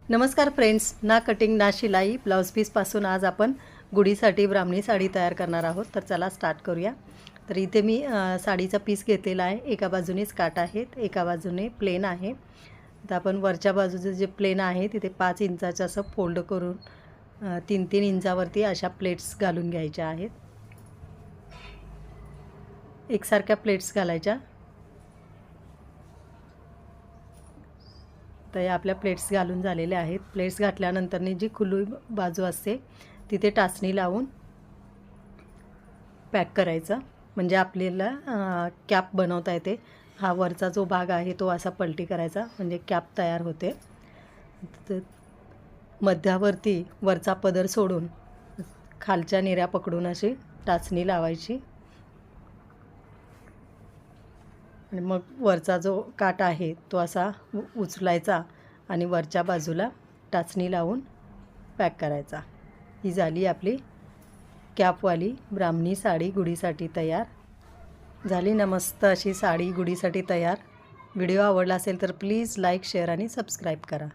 नमस्कार फ्रेंड्स, ना कटिंग ना शिलाई ब्लाउज पीसपासून आज आपण गुढीसाठी ब्राह्मणी साडी तयार करणार आहोत. तर चला स्टार्ट करूया. तर इथे मी साडीचा पीस घेतलेला आहे. एका बाजूनेच काट आहेत, एका बाजूने प्लेन आहे. तर आपण वरच्या बाजूचं जे प्लेन आहे तिथे 5 इंचाचं असं फोल्ड करून 3-3 इंचावरती अशा प्लेट्स घालून घ्यायच्या आहेत. एकसारख्या प्लेट्स घालायच्या. तर या आपल्या प्लेट्स घालून झालेल्या आहेत. प्लेट्स घातल्यानंतरनी जी खुली बाजू असते तिथे टाचणी लावून पॅक करायचं, म्हणजे आपल्याला कॅप बनवता येते. हा वरचा जो भाग आहे तो असा पलटी करायचा म्हणजे कॅप तयार होते. तर मध्यावरती वरचा पदर सोडून खालच्या निऱ्या पकडून अशी टाचणी लावायची आणि मग वरचा जो काट आहे तो असा उचलायचा आणि वरच्या बाजूला टाचणी लावून पॅक करायचा. ही झाली आपली कॅपवाली ब्राह्मणी साडी गुढीसाठी तयार झाली ना. मस्त अशी साडी गुढीसाठी तयार. व्हिडिओ आवडला असेल तर प्लीज लाईक, शेअर आणि सबस्क्राईब करा.